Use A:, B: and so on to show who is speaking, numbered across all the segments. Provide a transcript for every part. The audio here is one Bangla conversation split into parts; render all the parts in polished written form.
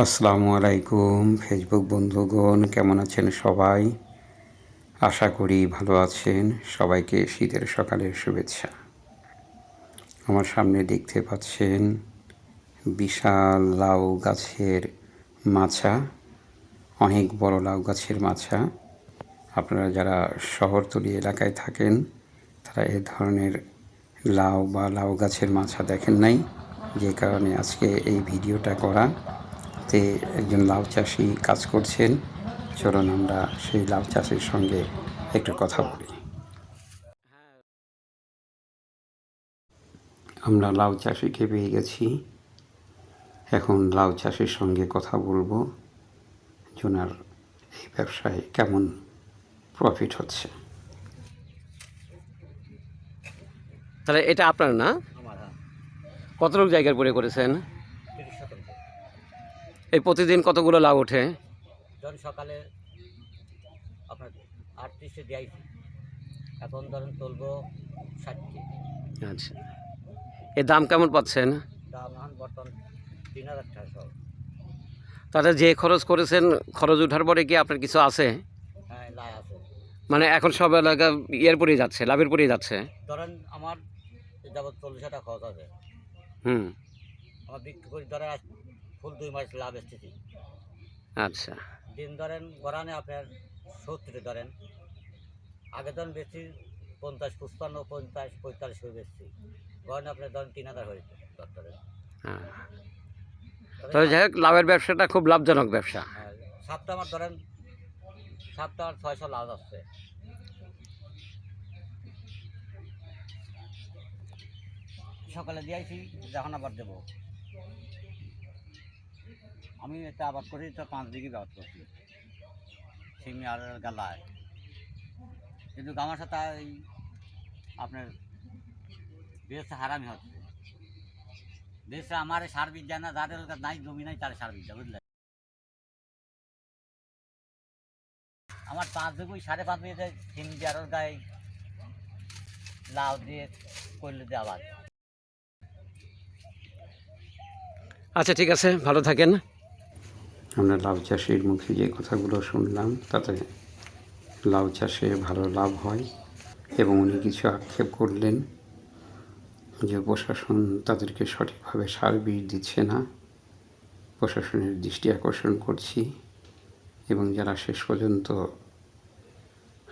A: আসসালামু আলাইকুম ফেসবুক বন্ধুগণ, কেমন আছেন সবাই? আশা করি ভালো আছেন। সবাইকে শীতের সকালের শুভেচ্ছা। আমার সামনে দেখতে পাচ্ছেন বিশাল লাউ গাছের মাচা, অনেক বড় লাউ গাছের মাচা। আপনারা যারা শহরতলি এলাকায় থাকেন তারা এ ধরনের লাউ বা লাউ গাছের মাচা দেখেন নাই, যে কারণে আজকে এই ভিডিওটা করা। তে একজন লাউ চাষি কাজ করছেন। চলুন আমরা সেই লাউ চাষির সঙ্গে একটু কথা বলি। আমরা লাউ চাষিকে পেয়ে গেছি। এখন লাউ চাষির সঙ্গে কথা বলবো, ওনার এই ব্যবসায় কেমন প্রফিট হচ্ছে।
B: তাহলে এটা আপনার না? কত লোক জায়গার পরে করেছেন? এই প্রতিদিন কতগুলো লাউ ওঠে?
C: ধরুন সকালে আপনার 38-এ দিয়েছি, এখন ধরুন তুলবো 60।
B: আচ্ছা, এর দাম কেমন পাচ্ছেন?
C: দাম এখন বর্তমান 3000 টাকা সব।
B: তাহলে যে খরচ করেছেন, খরচ ওঠার পরে কি আপনার কিছু আছে?
C: হ্যাঁ, লাই আছে।
B: মানে এখন সব এলাকা ইয়ের পরেই যাচ্ছে, লাভের পরেই যাচ্ছে।
C: ধরেন আমার যাবত 40 টাকা খরচ আছে।
B: হুম,
C: আমার বিক্রি করি ধরেন আজ ফুল 2 মাস লাভ এসেছি।
B: আচ্ছা।
C: দিন ধরেন গড়ানে আপনার 70 ধরেন, আগে ধরেন বেশি 50, 55, 50, 45 হয়ে বেশি গড়ানে আপনার ধরেন 3000 হয়েছে ধরেন।
B: হ্যাঁ, তবে যাই হোক, লাভের ব্যবসাটা খুব লাভজনক ব্যবসা।
C: হ্যাঁ, সপ্তাহ আমার ধরেন সপ্তাহ 600 লাভ আসছে। সকালে দিয়েছি, যখন আবার দেবো। আমি এটা আবাদ করি তো 5 বিঘি আবাদ করছি, সিমি আর গালায়। কিন্তু আমার সাথে এই আপনার বেশ হারামি হচ্ছে। বেশ আমার সার বীজ যায় না, যাদের নাই জমি নাই তার সার বীজ যায়, বুঝলেন? আমার 5 বিঘি 5.5 বিঘে সিমি আর গায়ে লাউ দিয়ে করলে দিয়ে আবাদ।
B: আচ্ছা, ঠিক আছে, ভালো থাকেন।
A: আমরা লাউ চাষির মুখে যে কথাগুলো শুনলাম তাতে লাউ চাষে ভালো লাভ হয়, এবং উনি কিছু আক্ষেপ করলেন যে প্রশাসন তাদেরকে সঠিকভাবে সার বীজ দিচ্ছে না। প্রশাসনের দৃষ্টি আকর্ষণ করছি, এবং যারা শেষ পর্যন্ত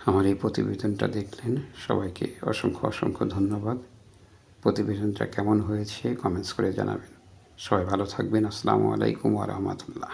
A: আমার এই প্রতিবেদনটা দেখলেন সবাইকে অসংখ্য অসংখ্য ধন্যবাদ। প্রতিবেদনটা কেমন হয়েছে কমেন্টস করে জানাবেন। সবাই ভালো থাকবেন। আসসালামু আলাইকুম ওয়া রাহমাতুল্লাহ।